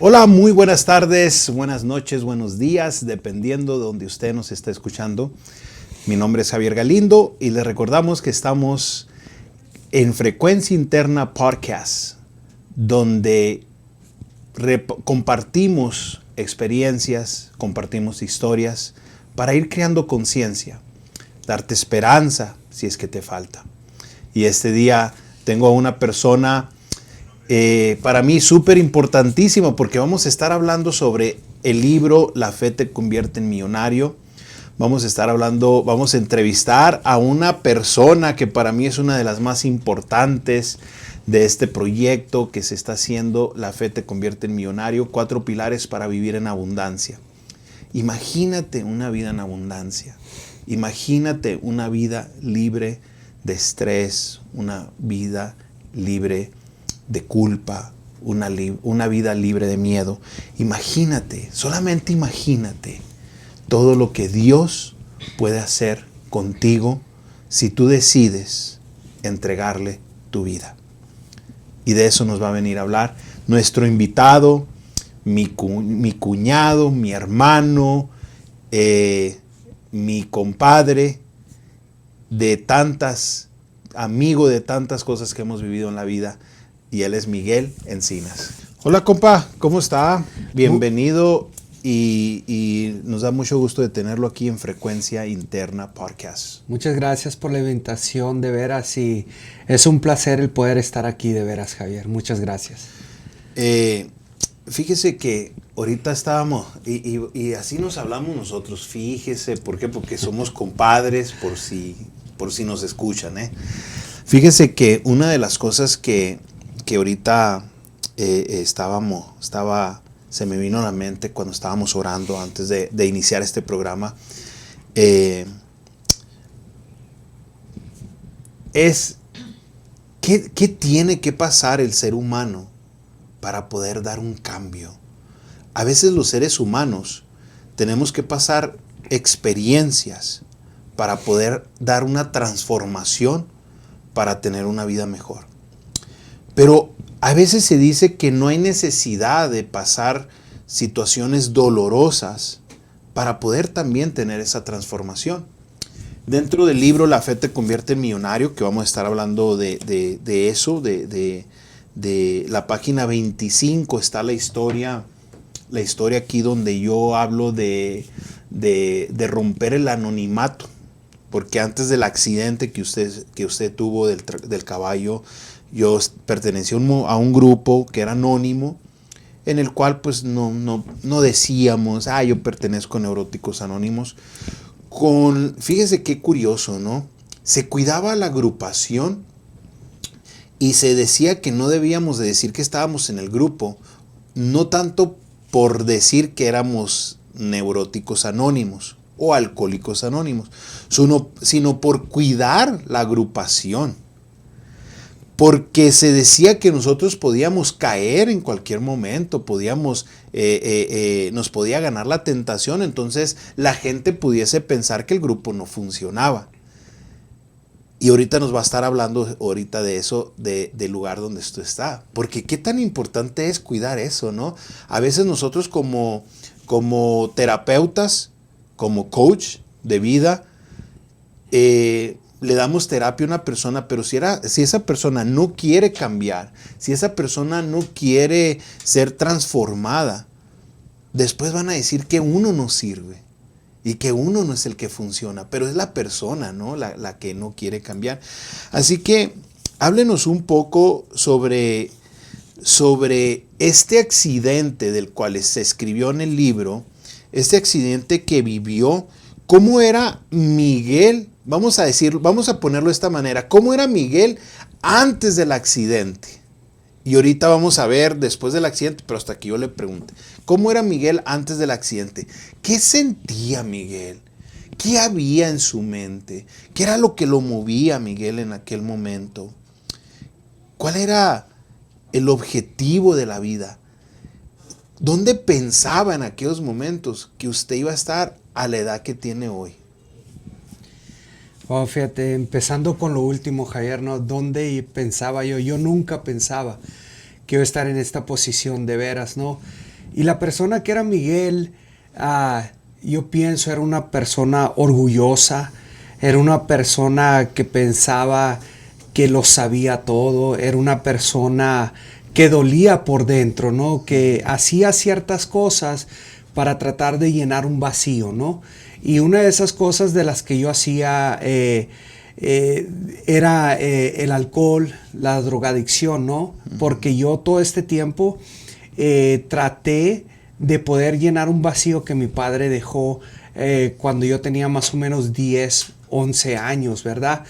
Hola, muy buenas tardes, buenas noches, buenos días, dependiendo de donde usted nos está escuchando. Mi nombre es Javier Galindo y les recordamos que estamos en Frecuencia Interna Podcast, donde compartimos experiencias, compartimos historias para ir creando conciencia, darte esperanza si es que te falta. Y este día tengo a una persona para mí súper importantísimo, porque vamos a estar hablando sobre el libro La fe te convierte en millonario. Vamos a entrevistar a una persona que para mí es una de las más importantes de este proyecto que se está haciendo, La fe te convierte en millonario, 4 pilares para vivir en abundancia. Imagínate una vida en abundancia. Imagínate una vida libre de estrés, una vida libre de culpa, una vida libre de miedo. Imagínate, solamente imagínate todo lo que Dios puede hacer contigo si tú decides entregarle tu vida. Y de eso nos va a venir a hablar nuestro invitado, mi cuñado, mi hermano, mi compadre, amigo de tantas cosas que hemos vivido en la vida. Y él es Miguel Encinas. Hola, compa, ¿cómo está? Bienvenido y nos da mucho gusto de tenerlo aquí en Frecuencia Interna Podcast. Muchas gracias por la invitación, de veras, y es un placer el poder estar aquí, de veras, Javier. Muchas gracias. Fíjese que ahorita estábamos, y así nos hablamos nosotros, fíjese, ¿por qué? Porque somos compadres, por si nos escuchan, ¿eh? Fíjese que una de las cosas que ahorita se me vino a la mente cuando estábamos orando antes de iniciar este programa, es ¿qué tiene que pasar el ser humano para poder dar un cambio? A veces los seres humanos tenemos que pasar experiencias para poder dar una transformación para tener una vida mejor. Pero a veces se dice que no hay necesidad de pasar situaciones dolorosas para poder también tener esa transformación. Dentro del libro La fe te convierte en millonario, que vamos a estar hablando de eso, de la página 25 está la historia aquí donde yo hablo de romper el anonimato, porque antes del accidente que usted tuvo del caballo, yo pertenecía a un grupo que era anónimo, en el cual pues no decíamos, yo pertenezco a Neuróticos Anónimos. Fíjese qué curioso, ¿no? Se cuidaba la agrupación y se decía que no debíamos de decir que estábamos en el grupo, no tanto por decir que éramos Neuróticos Anónimos o Alcohólicos Anónimos, sino por cuidar la agrupación. Porque se decía que nosotros podíamos caer en cualquier momento, nos podía ganar la tentación, entonces la gente pudiese pensar que el grupo no funcionaba. Y ahorita nos va a estar hablando de eso, del lugar donde esto está. Porque qué tan importante es cuidar eso, ¿no? A veces nosotros como terapeutas, como coach de vida, le damos terapia a una persona, pero si esa persona no quiere cambiar, si esa persona no quiere ser transformada, después van a decir que uno no sirve y que uno no es el que funciona, pero es la persona, ¿no? la que no quiere cambiar. Así que háblenos un poco sobre este accidente del cual se escribió en el libro, este accidente que vivió. ¿Cómo era Miguel? Vamos a ponerlo de esta manera. ¿Cómo era Miguel antes del accidente? Y ahorita vamos a ver después del accidente, pero hasta aquí yo le pregunté. ¿Cómo era Miguel antes del accidente? ¿Qué sentía Miguel? ¿Qué había en su mente? ¿Qué era lo que lo movía a Miguel en aquel momento? ¿Cuál era el objetivo de la vida? ¿Dónde pensaba en aquellos momentos que usted iba a estar a la edad que tiene hoy? Oh, fíjate, empezando con lo último, Javier, ¿no? ¿Dónde pensaba yo? Yo nunca pensaba que iba a estar en esta posición, de veras, ¿no? Y la persona que era Miguel, yo pienso, era una persona orgullosa, era una persona que pensaba que lo sabía todo, era una persona que dolía por dentro, ¿no? Que hacía ciertas cosas para tratar de llenar un vacío, ¿no? Y una de esas cosas de las que yo hacía era el alcohol, la drogadicción, ¿no? Porque yo todo este tiempo traté de poder llenar un vacío que mi padre dejó cuando yo tenía más o menos 10, 11 años, ¿verdad?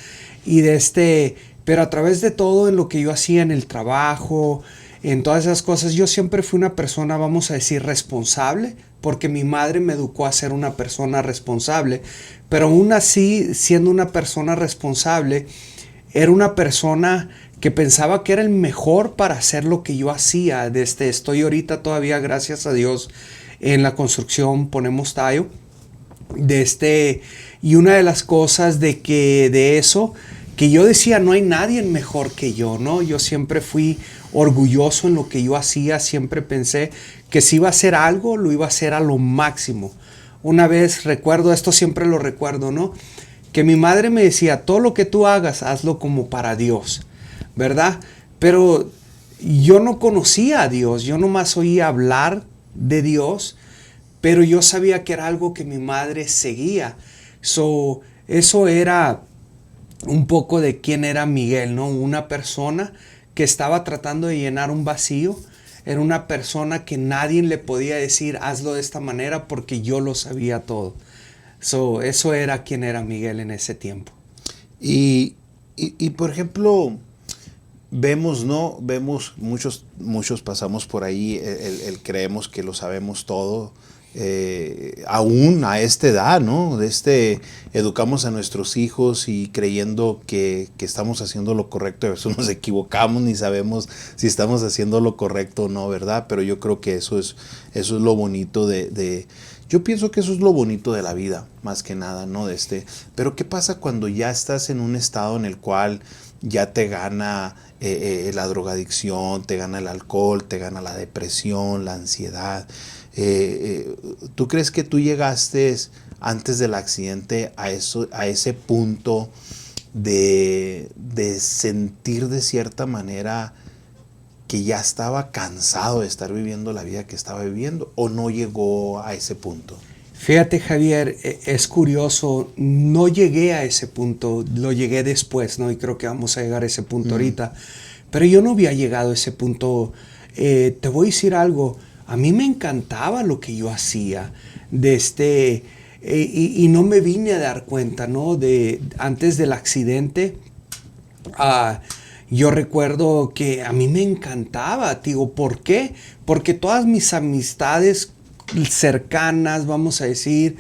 Pero a través de todo en lo que yo hacía en el trabajo, en todas esas cosas, yo siempre fui una persona, vamos a decir, responsable, porque mi madre me educó a ser una persona responsable, pero aún así, siendo una persona responsable, era una persona que pensaba que era el mejor para hacer lo que yo hacía. Estoy ahorita todavía, gracias a Dios, en la construcción, ponemos tallo. Y una de las cosas de eso, que yo decía, no hay nadie mejor que yo, ¿no? Yo siempre fui orgulloso en lo que yo hacía, siempre pensé que si iba a hacer algo, lo iba a hacer a lo máximo. Una vez recuerdo, esto siempre lo recuerdo, ¿no? Que mi madre me decía, todo lo que tú hagas, hazlo como para Dios, ¿verdad? Pero yo no conocía a Dios, yo nomás oía hablar de Dios, pero yo sabía que era algo que mi madre seguía. Eso era un poco de quién era Miguel, ¿no? Una persona que estaba tratando de llenar un vacío. Era una persona que nadie le podía decir, hazlo de esta manera, porque yo lo sabía todo. Eso era quién era Miguel en ese tiempo. Y por ejemplo, vemos, ¿no? Vemos, muchos pasamos por ahí, el creemos que lo sabemos todo, aún a esta edad, ¿no? Educamos a nuestros hijos y creyendo que estamos haciendo lo correcto, a veces nos equivocamos, ni sabemos si estamos haciendo lo correcto o no, ¿verdad? Pero yo creo que eso es lo bonito yo pienso que eso es lo bonito de la vida, más que nada, ¿no? Pero ¿qué pasa cuando ya estás en un estado en el cual ya te gana la drogadicción, te gana el alcohol, te gana la depresión, la ansiedad? ¿Tú crees que tú llegaste antes del accidente a ese punto de sentir de cierta manera que ya estaba cansado de estar viviendo la vida que estaba viviendo, o no llegó a ese punto? Fíjate, Javier, es curioso, no llegué a ese punto, lo llegué después, ¿no? Y creo que vamos a llegar a ese punto ahorita, pero yo no había llegado a ese punto. Te voy a decir algo, a mí me encantaba lo que yo hacía, y no me vine a dar cuenta, ¿no? Antes del accidente, yo recuerdo que a mí me encantaba, digo, ¿por qué? Porque todas mis amistades cercanas, vamos a decir,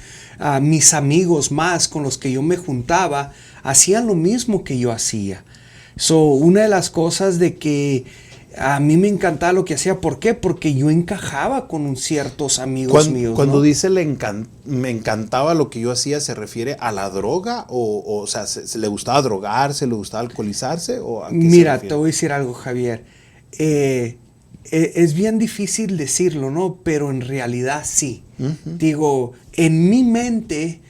mis amigos más con los que yo me juntaba, hacían lo mismo que yo hacía. Una de las cosas de que a mí me encantaba lo que hacía, ¿por qué? Porque yo encajaba con ciertos amigos míos. Cuando ¿no? dice me encantaba lo que yo hacía, ¿se refiere a la droga? O sea, ¿se le gustaba drogarse, le gustaba alcoholizarse? ¿O a qué Mira, se te voy a decir algo, Javier. Es bien difícil decirlo, ¿no? Pero en realidad sí. Digo, en mi mente,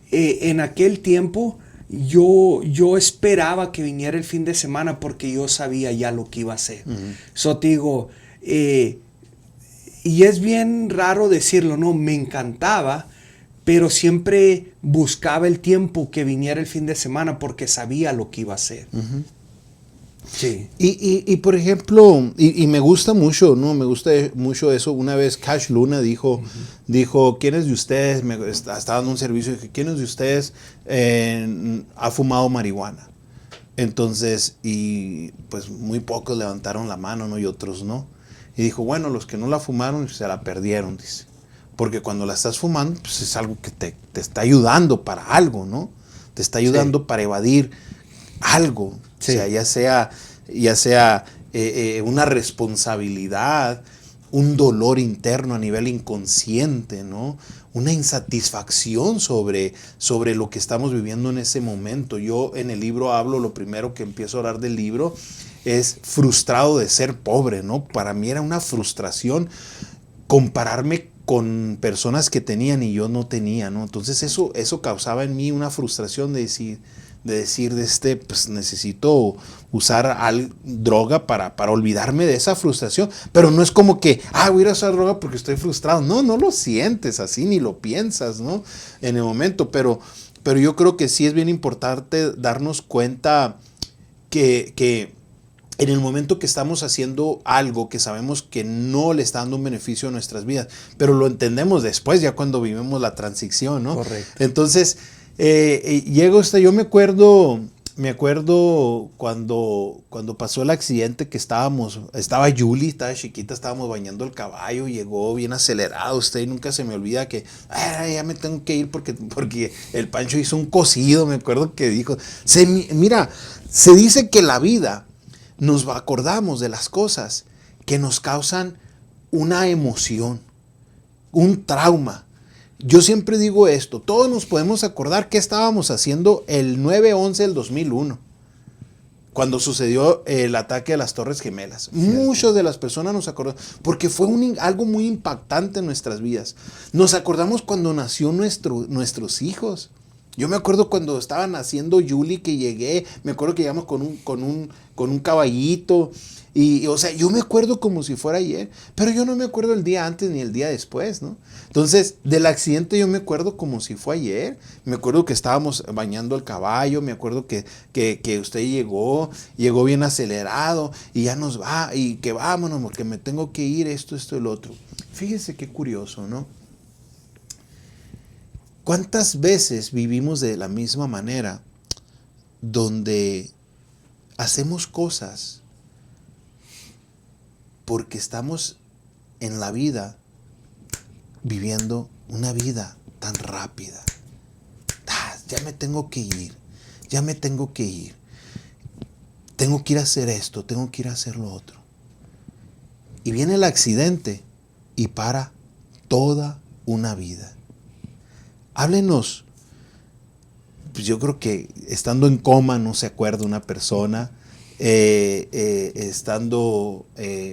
en aquel tiempo, yo esperaba que viniera el fin de semana porque yo sabía ya lo que iba a hacer. Te digo, y es bien raro decirlo, ¿no? Me encantaba, pero siempre buscaba el tiempo que viniera el fin de semana porque sabía lo que iba a hacer. Sí. Y por ejemplo, y me gusta mucho, ¿no? Me gusta mucho eso. Una vez Cash Luna dijo, ¿quiénes de ustedes, estaba dando un servicio, dije, ¿quiénes de ustedes ha fumado marihuana? Entonces, y pues muy pocos levantaron la mano, ¿no? Y otros no. Y dijo, bueno, los que no la fumaron se la perdieron, dice. Porque cuando la estás fumando, pues es algo que te está ayudando para algo, ¿no? Te está ayudando para evadir algo. Sí. O sea, ya sea una responsabilidad, un dolor interno a nivel inconsciente, ¿no? Una insatisfacción sobre lo que estamos viviendo en ese momento. Yo en el libro hablo, lo primero que empiezo a hablar del libro es frustrado de ser pobre, ¿no? Para mí era una frustración. compararme con personas que tenían y yo no tenía, ¿no? Entonces eso causaba en mí una frustración de decir, pues necesito usar droga para olvidarme de esa frustración. Pero no es como que, voy a ir a usar droga porque estoy frustrado. No lo sientes así, ni lo piensas, ¿no? En el momento. Pero yo creo que sí es bien importante darnos cuenta que en el momento que estamos haciendo algo que sabemos que no le está dando un beneficio a nuestras vidas, pero lo entendemos después, ya cuando vivimos la transición, ¿no? Correcto. Entonces, yo me acuerdo cuando pasó el accidente que estaba Julie, estaba chiquita, estábamos bañando el caballo, llegó bien acelerado, y nunca se me olvida que, ya me tengo que ir porque el Pancho hizo un cocido, me acuerdo que dijo, mira, se dice que la vida nos acordamos de las cosas que nos causan una emoción, un trauma. Yo siempre digo esto, todos nos podemos acordar qué estábamos haciendo el 9/11 del 2001, cuando sucedió el ataque a las Torres Gemelas. Cierto. Muchas de las personas nos acordamos, porque fue algo muy impactante en nuestras vidas. Nos acordamos cuando nació nuestros hijos. Yo me acuerdo cuando estaba naciendo Julie, que llegué, me acuerdo que llegamos con un caballito, y o sea, yo me acuerdo como si fuera ayer, pero yo no me acuerdo el día antes ni el día después, ¿no? Entonces, del accidente yo me acuerdo como si fue ayer, me acuerdo que estábamos bañando el caballo, me acuerdo que usted llegó bien acelerado, y ya nos va, y que vámonos, porque me tengo que ir, esto y el otro. Fíjese qué curioso, ¿no? ¿Cuántas veces vivimos de la misma manera, donde hacemos cosas porque estamos en la vida viviendo una vida tan rápida? Ya me tengo que ir, tengo que ir a hacer esto, tengo que ir a hacer lo otro. Y viene el accidente y para toda una vida. Háblenos. Pues yo creo que estando en coma no se acuerda una persona.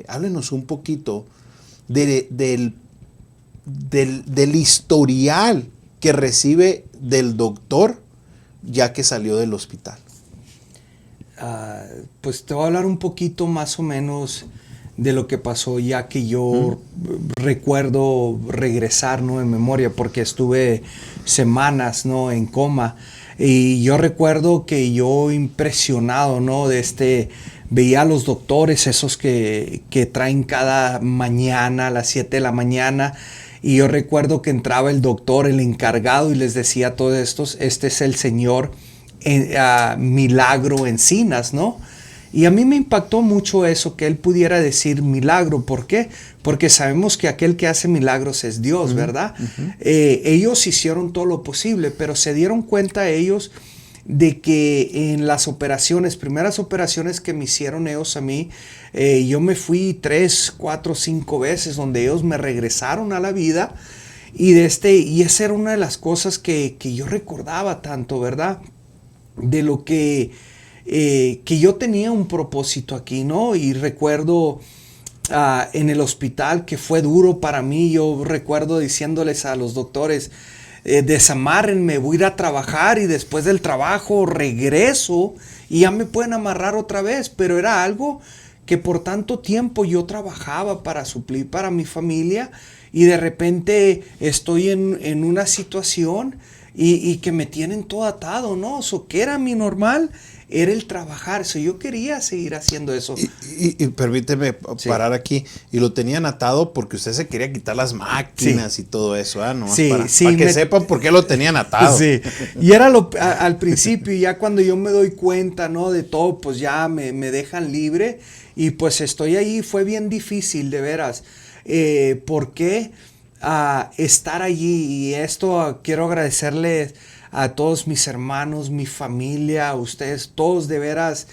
Háblenos un poquito del historial que recibe del doctor ya que salió del hospital. Pues te voy a hablar un poquito más o menos de lo que pasó, ya que yo recuerdo regresar, ¿no? En memoria, porque estuve semanas, ¿no? En coma. Y yo recuerdo que yo impresionado, ¿no? Veía a los doctores, esos que traen cada mañana a las 7 de la mañana. Y yo recuerdo que entraba el doctor, el encargado, y les decía a todos estos, este es el señor Milagro Encinas, ¿no? Y a mí me impactó mucho eso, que él pudiera decir milagro. ¿Por qué? Porque sabemos que aquel que hace milagros es Dios, ¿verdad? Ellos hicieron todo lo posible, pero se dieron cuenta ellos de que en las primeras operaciones que me hicieron ellos a mí, yo me fui 3, 4, 5 veces, donde ellos me regresaron a la vida. Y esa era una de las cosas que yo recordaba tanto, ¿verdad? De lo que yo tenía un propósito aquí, ¿no? Y recuerdo en el hospital que fue duro para mí. Yo recuerdo diciéndoles a los doctores, desamárrenme, voy a ir a trabajar y después del trabajo regreso y ya me pueden amarrar otra vez. Pero era algo que por tanto tiempo yo trabajaba para suplir para mi familia, y de repente estoy en una situación y que me tienen todo atado, ¿no? ¿Qué era mi normal? Era el trabajar. Yo quería seguir haciendo eso. Y permíteme parar aquí. Y lo tenían atado porque usted se quería quitar las máquinas y todo eso, ¿no? Para que sepan por qué lo tenían atado. Sí. Y era al principio, y ya cuando yo me doy cuenta, ¿no? De todo, pues ya me dejan libre. Y pues estoy ahí. Fue bien difícil, de veras. ¿Por qué? Estar allí. Y esto quiero agradecerles a todos mis hermanos, mi familia, a ustedes, todos de veras,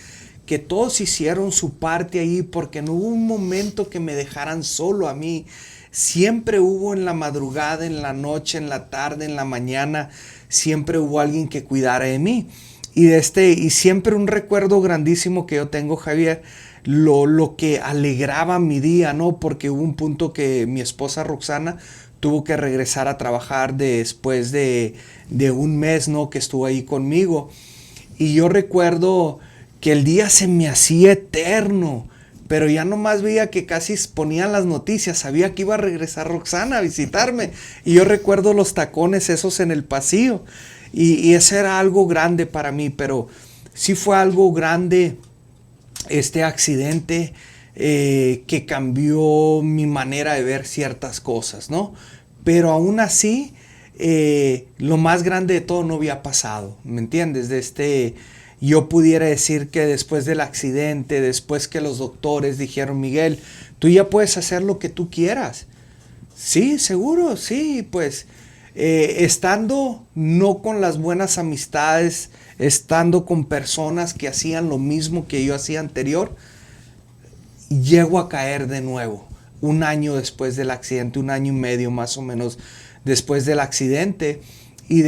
que todos hicieron su parte ahí, porque no hubo un momento que me dejaran solo a mí. Siempre hubo en la madrugada, en la noche, en la tarde, en la mañana, siempre hubo alguien que cuidara de mí. Y siempre un recuerdo grandísimo que yo tengo, Javier, lo que alegraba mi día, ¿no? Porque hubo un punto que mi esposa Roxana tuvo que regresar a trabajar después de un mes, ¿no? Que estuvo ahí conmigo. Y yo recuerdo que el día se me hacía eterno, pero ya nomás veía que casi ponían las noticias, sabía que iba a regresar Roxana a visitarme. Y yo recuerdo los tacones esos en el pasillo. Y eso era algo grande para mí, pero sí fue algo grande este accidente que cambió mi manera de ver ciertas cosas, ¿no? Pero aún así, lo más grande de todo no había pasado, ¿me entiendes? Yo pudiera decir que después del accidente, después que los doctores dijeron, Miguel, tú ya puedes hacer lo que tú quieras. Sí, seguro, sí, pues estando no con las buenas amistades, estando con personas que hacían lo mismo que yo hacía anterior, llego a caer de nuevo. Un año después del accidente, 1 año y medio más o menos después del accidente, y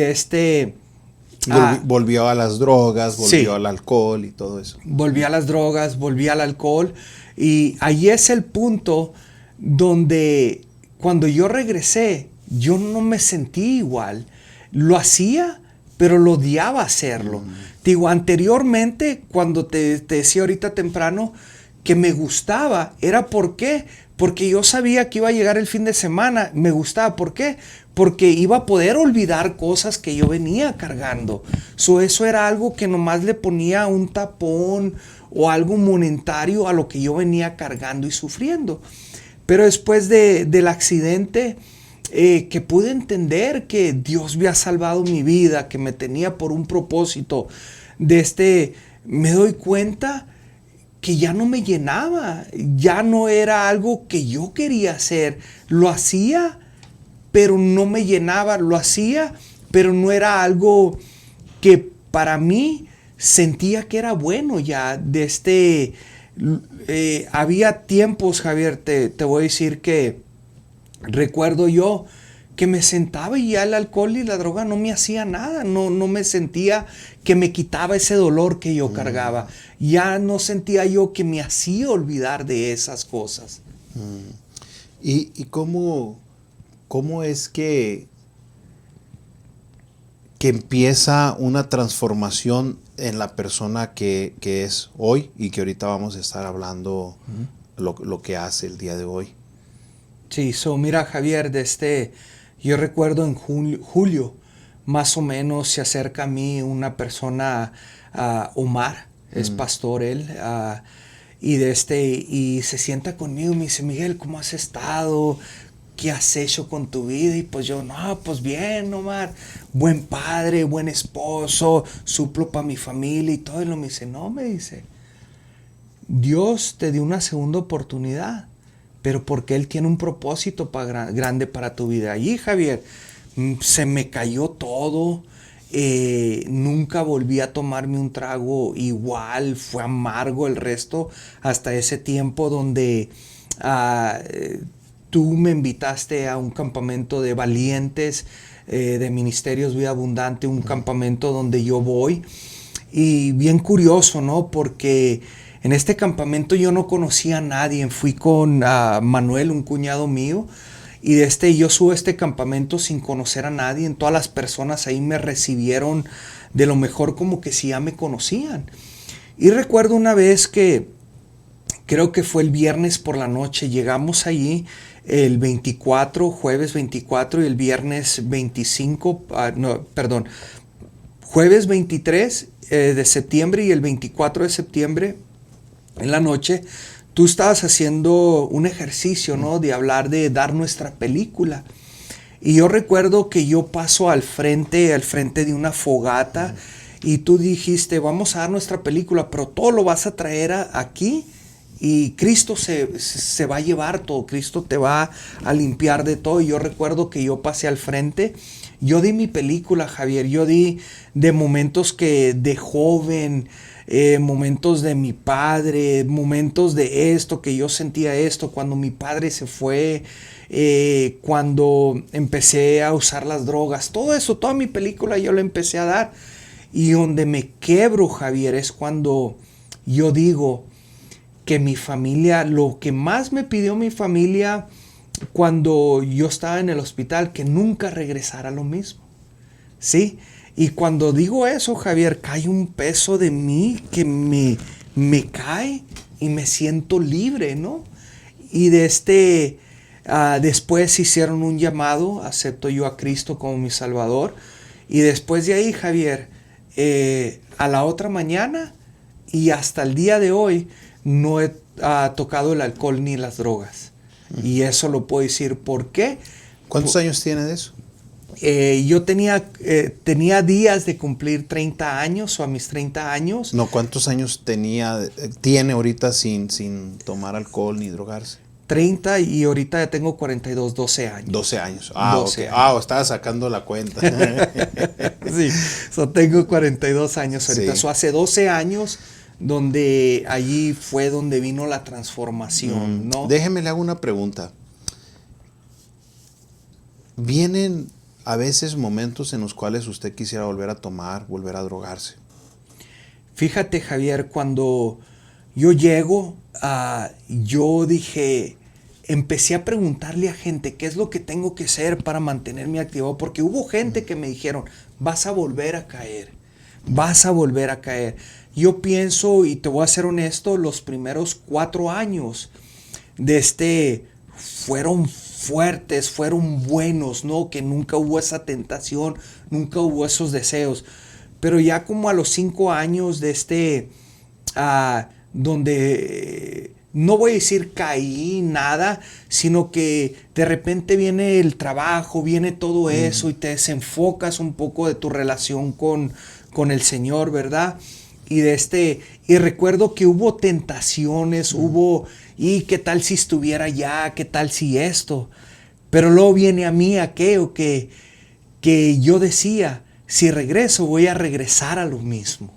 Volvió a las drogas, volvió sí, al alcohol y todo eso. volví a las drogas, volví al alcohol, y ahí es el punto donde cuando yo regresé, yo no me sentí igual. Lo hacía, pero lo odiaba hacerlo. Te digo, anteriormente, cuando te decía ahorita temprano que me gustaba, ¿era por qué? Porque yo sabía que iba a llegar el fin de semana. Me gustaba, ¿por qué? Porque iba a poder olvidar cosas que yo venía cargando. Eso era algo que nomás le ponía un tapón o algo monetario a lo que yo venía cargando y sufriendo. Pero después del accidente, que pude entender que Dios había salvado mi vida, que me tenía por un propósito, me doy cuenta que ya no me llenaba, ya no era algo que yo quería hacer. Lo hacía, pero no me llenaba, lo hacía, pero no era algo que para mí sentía que era bueno ya. Había tiempos, Javier, te voy a decir que recuerdo yo que me sentaba y ya el alcohol y la droga no me hacía nada, no me sentía que me quitaba ese dolor que yo cargaba, ya no sentía yo que me hacía olvidar de esas cosas. ¿Y cómo es que empieza una transformación en la persona que es hoy y que ahorita vamos a estar hablando lo que hace el día de hoy? Sí, mira, Javier, yo recuerdo en julio, más o menos se acerca a mí una persona, Omar, es pastor él, y se sienta conmigo y me dice, Miguel, ¿cómo has estado? ¿Qué has hecho con tu vida? Y pues yo, no, pues bien, Omar, buen padre, buen esposo, suplo para mi familia y todo. Y me dice, no, me dice, Dios te dio una segunda oportunidad, pero porque Él tiene un propósito grande para tu vida. Allí, Javier, se me cayó todo. Nunca volví a tomarme un trago igual. Fue amargo el resto hasta ese tiempo donde tú me invitaste a un campamento de valientes de Ministerios Vida Abundante, un campamento donde yo voy. Y bien curioso, ¿no? Porque en este campamento yo no conocía a nadie. Fui con Manuel, un cuñado mío, y yo subo a este campamento sin conocer a nadie. Todas las personas ahí me recibieron de lo mejor, como que si ya me conocían. Y recuerdo una vez que creo que fue el viernes por la noche, llegamos allí el 24, jueves 24, y el viernes 25, jueves 23 de septiembre y el 24 de septiembre en la noche, tú estabas haciendo un ejercicio, ¿no? De hablar de dar nuestra película. Y yo recuerdo que yo paso al frente de una fogata, y tú dijiste, vamos a dar nuestra película, pero todo lo vas a traer aquí, y Cristo se va a llevar todo, Cristo te va a limpiar de todo. Y yo recuerdo que yo pasé al frente, yo di mi película, Javier, yo di de momentos que de joven, momentos de mi padre, momentos de esto, que yo sentía esto, cuando mi padre se fue, cuando empecé a usar las drogas, todo eso, toda mi película yo la empecé a dar. Y donde me quebro, Javier, es cuando yo digo, que mi familia, lo que más me pidió mi familia cuando yo estaba en el hospital, que nunca regresara a lo mismo. ¿Sí? Y cuando digo eso, Javier, cae un peso de mí que me cae y me siento libre, ¿no? Y después hicieron un llamado, acepto yo a Cristo como mi Salvador. Y después de ahí, Javier, a la otra mañana y hasta el día de hoy, no he tocado el alcohol ni las drogas. Y eso lo puedo decir. ¿Por qué? ¿Cuántos años tiene de eso? Yo tenía días de cumplir 30 años o a mis 30 años. No, ¿cuántos años tiene ahorita sin tomar alcohol ni drogarse? 30 y ahorita ya tengo 42, 12 años. 12 años. 12 años. Estaba sacando la cuenta. Sí, tengo 42 años ahorita. Sí. Hace 12 años donde allí fue donde vino la transformación, ¿no? Déjeme le hago una pregunta. ¿Vienen a veces momentos en los cuales usted quisiera volver a tomar, volver a drogarse? Fíjate, Javier, cuando yo llego, yo dije, empecé a preguntarle a gente qué es lo que tengo que hacer para mantenerme activo, porque hubo gente que me dijeron, vas a volver a caer, vas a volver a caer. Yo pienso, y te voy a ser honesto, los primeros 4 años fueron fuertes, fueron buenos, ¿no? Que nunca hubo esa tentación, nunca hubo esos deseos. Pero ya como a los 5 años donde no voy a decir caí, nada, sino que de repente viene el trabajo, viene todo eso y te desenfocas un poco de tu relación con el Señor, ¿verdad? Y recuerdo que hubo tentaciones, y qué tal si estuviera allá, qué tal si esto. Pero luego viene a mí aquello que yo decía, si regreso voy a regresar a lo mismo.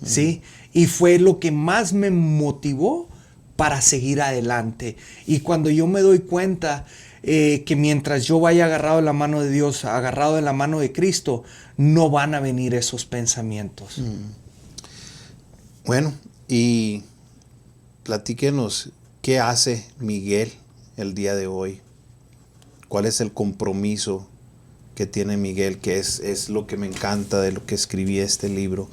¿Sí? Y fue lo que más me motivó para seguir adelante. Y cuando yo me doy cuenta que mientras yo vaya agarrado de la mano de Dios, agarrado de la mano de Cristo, no van a venir esos pensamientos. Bueno, y platíquenos, ¿qué hace Miguel el día de hoy? ¿Cuál es el compromiso que tiene Miguel? Que es lo que me encanta de lo que escribí este libro.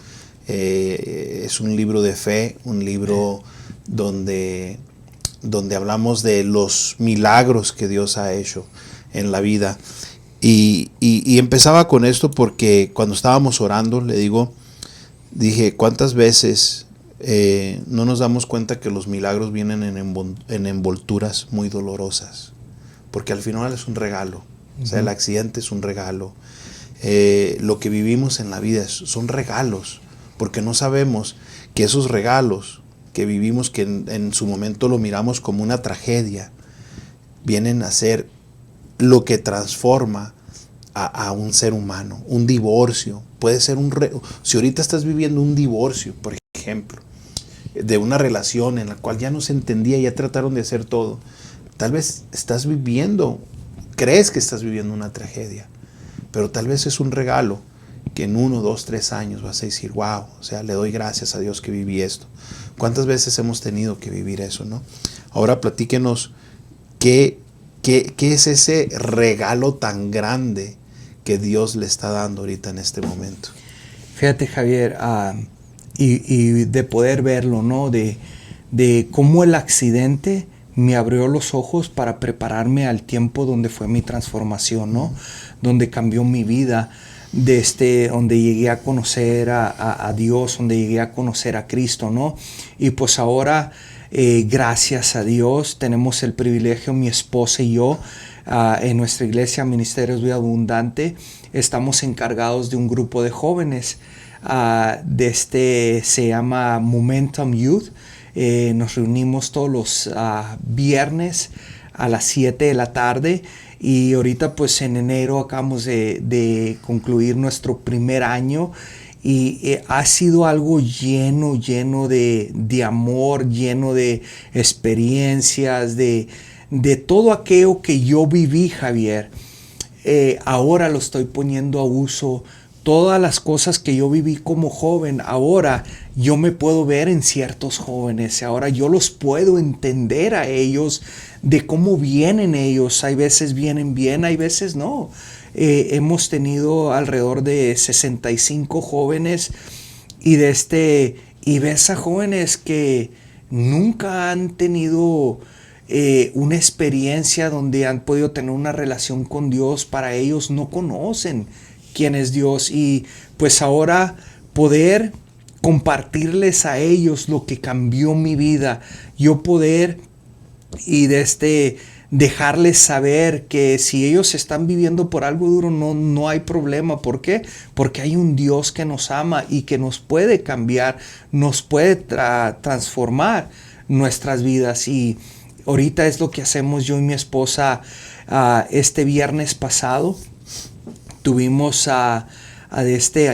Es un libro de fe, un libro donde hablamos de los milagros que Dios ha hecho en la vida. Y empezaba con esto porque cuando estábamos orando, dije, ¿cuántas veces no nos damos cuenta que los milagros vienen en envolturas muy dolorosas? Porque al final es un regalo. O sea, el accidente es un regalo. Lo que vivimos en la vida son regalos, porque no sabemos que esos regalos que vivimos, que en su momento lo miramos como una tragedia, vienen a ser lo que transforma a un ser humano. Un divorcio puede ser si ahorita estás viviendo un divorcio, por ejemplo, de una relación en la cual ya no se entendía, ya trataron de hacer todo, tal vez crees que estás viviendo una tragedia, pero tal vez es un regalo que en 1, 2, 3 años vas a decir, wow, o sea, le doy gracias a Dios que viví esto. ¿Cuántas veces hemos tenido que vivir eso, no? Ahora platíquenos, ¿qué es ese regalo tan grande que Dios le está dando ahorita en este momento? Fíjate, Javier, y de poder verlo, ¿no? De cómo el accidente me abrió los ojos para prepararme al tiempo donde fue mi transformación, ¿no? Donde cambió mi vida, donde llegué a conocer a Dios, donde llegué a conocer a Cristo, ¿no? Y pues ahora, gracias a Dios, tenemos el privilegio, mi esposa y yo, en nuestra iglesia Ministerios Vida Abundante, estamos encargados de un grupo de jóvenes, se llama Momentum Youth. Nos reunimos todos los viernes a las 7 de la tarde y ahorita pues en enero acabamos de concluir nuestro primer año y ha sido algo lleno de amor, lleno de experiencias, de todo aquello que yo viví, Javier. Ahora lo estoy poniendo a uso todas las cosas que yo viví como joven, ahora yo me puedo ver en ciertos jóvenes, ahora yo los puedo entender a ellos, de cómo vienen ellos. Hay veces vienen bien, hay veces no. Hemos tenido alrededor de 65 jóvenes y ves a jóvenes que nunca han tenido una experiencia donde han podido tener una relación con Dios. Para ellos no conocen quién es Dios, y pues ahora poder compartirles a ellos lo que cambió mi vida, yo poder y dejarles saber que si ellos están viviendo por algo duro, no hay problema. ¿Por qué? Porque hay un Dios que nos ama y que nos puede cambiar, nos puede transformar nuestras vidas. Y ahorita es lo que hacemos yo y mi esposa. Este viernes pasado tuvimos a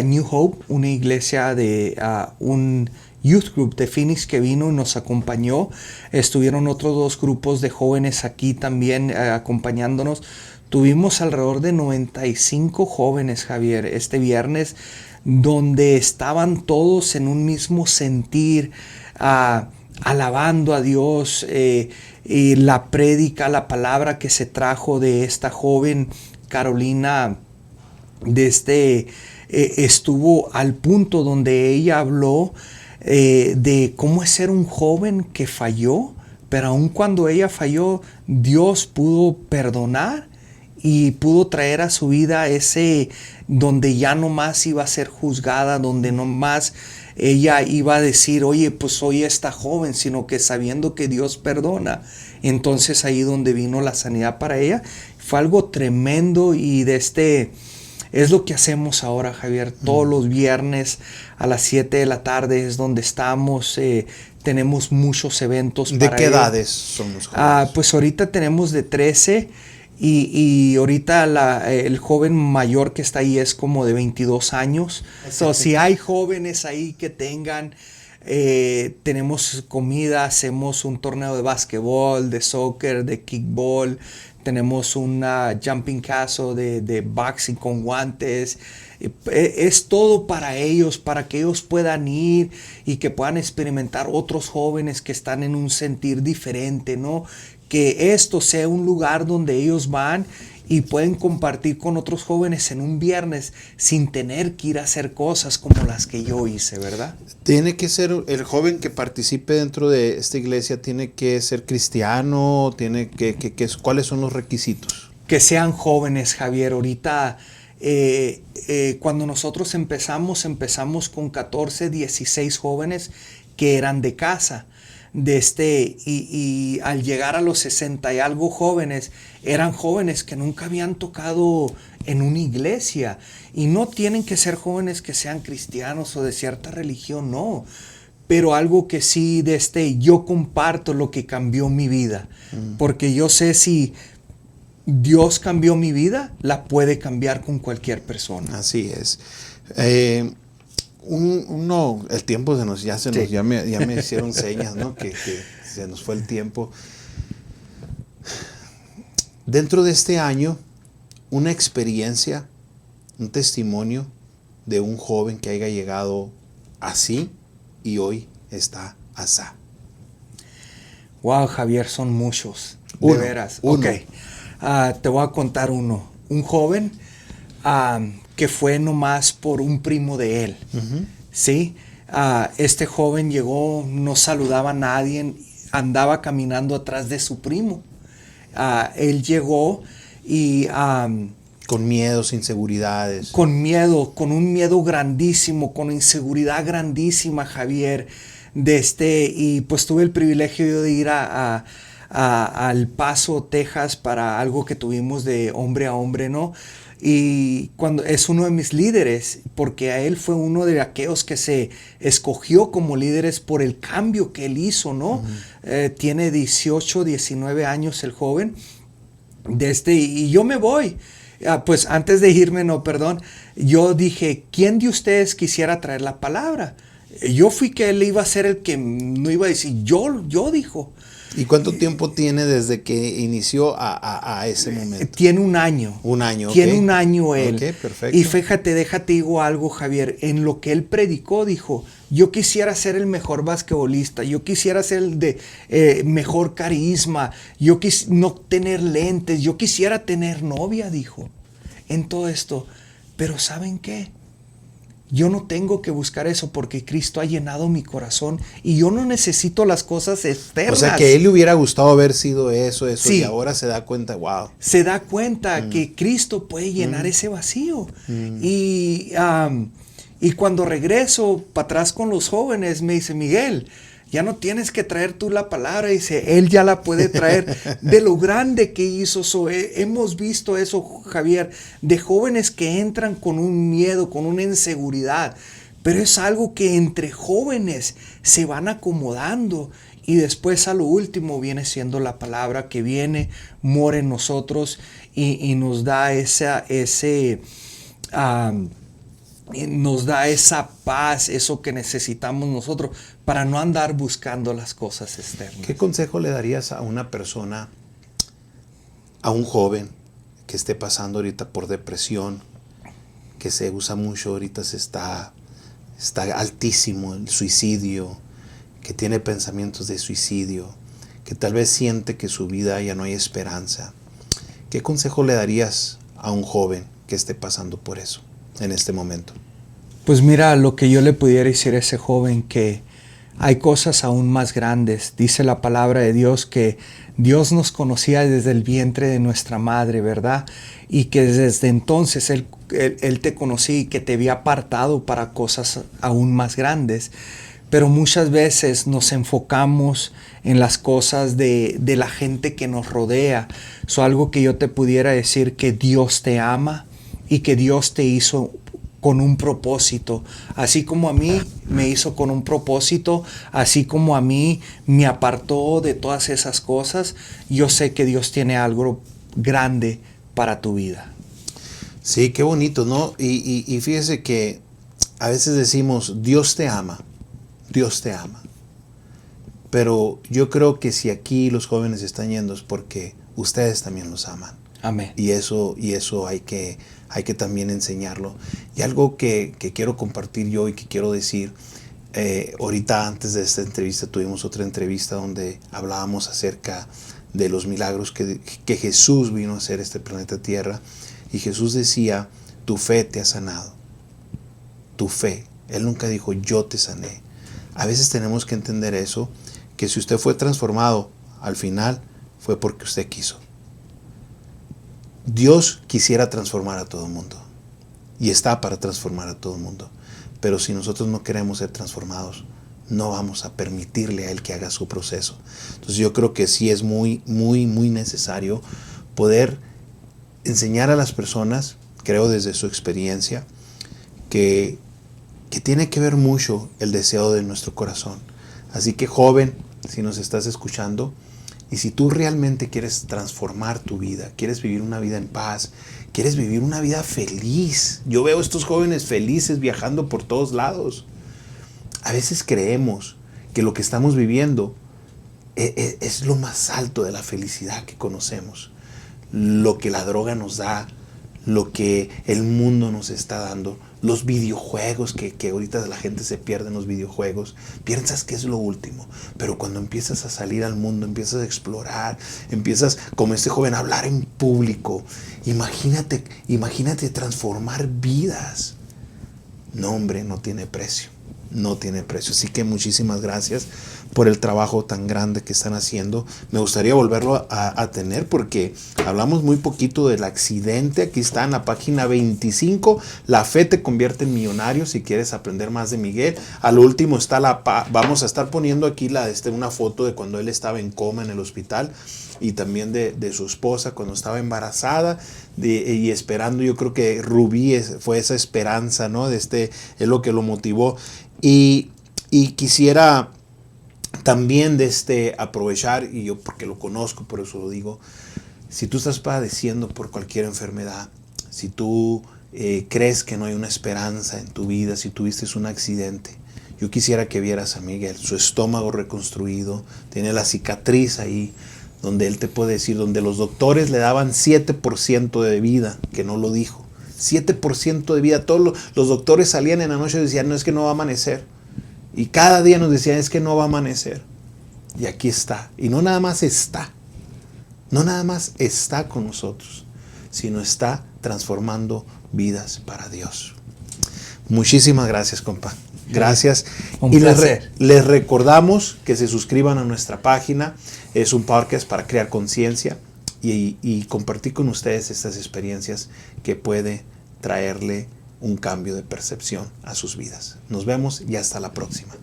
New Hope, una iglesia de un youth group de Phoenix que vino y nos acompañó. Estuvieron otros 2 grupos de jóvenes aquí también acompañándonos. Tuvimos alrededor de 95 jóvenes, Javier, este viernes, donde estaban todos en un mismo sentir, alabando a Dios. Y la prédica, la palabra que se trajo de esta joven Carolina, estuvo al punto donde ella habló de cómo es ser un joven que falló, pero aun cuando ella falló, Dios pudo perdonar y pudo traer a su vida donde ya no más iba a ser juzgada, donde no más ella iba a decir, oye, pues soy esta joven, sino que sabiendo que Dios perdona. Entonces ahí donde vino la sanidad para ella, fue algo tremendo. Y es lo que hacemos ahora, Javier. Todos los viernes a las 7 de la tarde es donde estamos. Tenemos muchos eventos. ¿De qué edades son los jóvenes? Pues ahorita tenemos de 13 y ahorita el joven mayor que está ahí es como de 22 años. So, si hay jóvenes ahí que tengan, tenemos comida, hacemos un torneo de básquetbol, de soccer, de kickball. Tenemos una jumping castle de boxing con guantes. Es todo para ellos, para que ellos puedan ir y que puedan experimentar otros jóvenes que están en un sentir diferente, ¿no? Que esto sea un lugar donde ellos van y pueden compartir con otros jóvenes en un viernes sin tener que ir a hacer cosas como las que yo hice, ¿verdad? Tiene que ser, el joven que participe dentro de esta iglesia tiene que ser cristiano, ¿cuáles son los requisitos? Que sean jóvenes, Javier. Ahorita, cuando nosotros empezamos con 14, 16 jóvenes que eran de casa. Y al llegar a los 60 y algo jóvenes, eran jóvenes que nunca habían tocado en una iglesia. Y no tienen que ser jóvenes que sean cristianos o de cierta religión, no. Pero algo que sí, yo comparto lo que cambió mi vida. Porque yo sé si Dios cambió mi vida, la puede cambiar con cualquier persona. Así es. El tiempo ya me hicieron señas, ¿no? que se nos fue el tiempo. Dentro de este año, una experiencia, un testimonio de un joven que haya llegado así y hoy está asá. Wow, Javier, son muchos. De veras. Uno. Ok. Te voy a contar uno. Un joven que fue nomás por un primo de él. Uh-huh. ¿Sí? Este joven llegó, no saludaba a nadie, andaba caminando atrás de su primo. Él llegó y... con miedos, inseguridades. Con un miedo grandísimo, con inseguridad grandísima, Javier. Y pues tuve el privilegio de ir al Paso, Texas, para algo que tuvimos de hombre a hombre, ¿no? Y cuando es uno de mis líderes, porque a él fue uno de aquellos que se escogió como líderes por el cambio que él hizo, ¿no? Uh-huh. Tiene 18, 19 años el joven. Y yo me voy. Pues antes de irme, yo dije, ¿quién de ustedes quisiera traer la palabra? Yo fui que él iba a ser el que no iba a decir, yo dijo. ¿Y cuánto tiempo tiene desde que inició a ese momento? Tiene un año. Un año, Tiene ok. un año él. Ok, perfecto. Y fíjate, déjate digo algo, Javier. En lo que él predicó, dijo, yo quisiera ser el mejor basquetbolista, yo quisiera ser el de mejor carisma, no tener lentes, yo quisiera tener novia, dijo, en todo esto. Pero ¿saben qué? Yo no tengo que buscar eso porque Cristo ha llenado mi corazón y yo no necesito las cosas externas. O sea, que a él le hubiera gustado haber sido eso, Sí. y ahora se da cuenta, wow. Se da cuenta que Cristo puede llenar ese vacío. Y cuando regreso para atrás con los jóvenes, me dice, Miguel, ya no tienes que traer tú la palabra. Dice, él ya la puede traer de lo grande que hizo. Hemos visto eso, Javier, de jóvenes que entran con un miedo, con una inseguridad. Pero es algo que entre jóvenes se van acomodando. Y después a lo último viene siendo la palabra que viene, mora en nosotros y nos da nos da esa paz, eso que necesitamos nosotros para no andar buscando las cosas externas. ¿Qué consejo le darías a una persona, a un joven que esté pasando ahorita por depresión, que se usa mucho ahorita, está altísimo el suicidio, que tiene pensamientos de suicidio, que tal vez siente que su vida ya no hay esperanza? ¿Qué consejo le darías a un joven que esté pasando por eso en este momento? Pues mira, lo que yo le pudiera decir a ese joven, que hay cosas aún más grandes. Dice la palabra de Dios que Dios nos conocía desde el vientre de nuestra madre, ¿verdad? Y que desde entonces Él te conocía y que te había apartado para cosas aún más grandes. Pero muchas veces nos enfocamos en las cosas de la gente que nos rodea. Algo que yo te pudiera decir, que Dios te ama y que Dios te hizo con un propósito. Así como a mí me hizo con un propósito, así como a mí me apartó de todas esas cosas, yo sé que Dios tiene algo grande para tu vida. Sí, qué bonito, ¿no? Y fíjese que a veces decimos, Dios te ama. Dios te ama. Pero yo creo que si aquí los jóvenes están yendo es porque ustedes también los aman. Amén. Y eso hay que también enseñarlo. Y algo que quiero compartir yo y que quiero decir, ahorita antes de esta entrevista tuvimos otra entrevista donde hablábamos acerca de los milagros que Jesús vino a hacer este planeta Tierra. Y Jesús decía, tu fe te ha sanado. Tu fe. Él nunca dijo, yo te sané. A veces tenemos que entender eso, que si usted fue transformado, al final fue porque usted quiso. Dios quisiera transformar a todo el mundo y está para transformar a todo el mundo, pero si nosotros no queremos ser transformados, no vamos a permitirle a Él que haga su proceso. Entonces yo creo que sí es muy, muy, muy necesario poder enseñar a las personas, creo desde su experiencia, que tiene que ver mucho el deseo de nuestro corazón. Así que joven, si nos estás escuchando, y si tú realmente quieres transformar tu vida, quieres vivir una vida en paz, quieres vivir una vida feliz. Yo veo a estos jóvenes felices viajando por todos lados. A veces creemos que lo que estamos viviendo es lo más alto de la felicidad que conocemos. Lo que la droga nos da, lo que el mundo nos está dando, los videojuegos que ahorita la gente se pierde en los videojuegos, piensas que es lo último, pero cuando empiezas a salir al mundo, empiezas a explorar, empiezas como este joven a hablar en público, imagínate transformar vidas. No, hombre, no tiene precio, no tiene precio. Así que muchísimas gracias por el trabajo tan grande que están haciendo. Me gustaría volverlo a tener porque hablamos muy poquito del accidente. Aquí está en la página 25. La fe te convierte en millonario. Si quieres aprender más de Miguel. Al último está vamos a estar poniendo aquí una foto de cuando él estaba en coma en el hospital y también de su esposa cuando estaba embarazada y esperando. Yo creo que Rubí fue esa esperanza, ¿no? Es lo que lo motivó. Y quisiera también aprovechar, y yo porque lo conozco, por eso lo digo, si tú estás padeciendo por cualquier enfermedad, si tú crees que no hay una esperanza en tu vida, si tuviste un accidente, Yo quisiera que vieras a Miguel, su estómago reconstruido, tiene la cicatriz ahí, donde él te puede decir, donde los doctores le daban 7% de vida, que no lo dijo. 7% de vida. Todos los doctores salían en la noche y decían, no, es que no va a amanecer. Y cada día nos decían, es que no va a amanecer. Y aquí está. Y no nada más está. No nada más está con nosotros, sino está transformando vidas para Dios. Muchísimas gracias, compa. Gracias. Un y placer. les recordamos que se suscriban a nuestra página. Es un podcast para crear conciencia y compartir con ustedes estas experiencias que puede traerle un cambio de percepción a sus vidas. Nos vemos y hasta la próxima.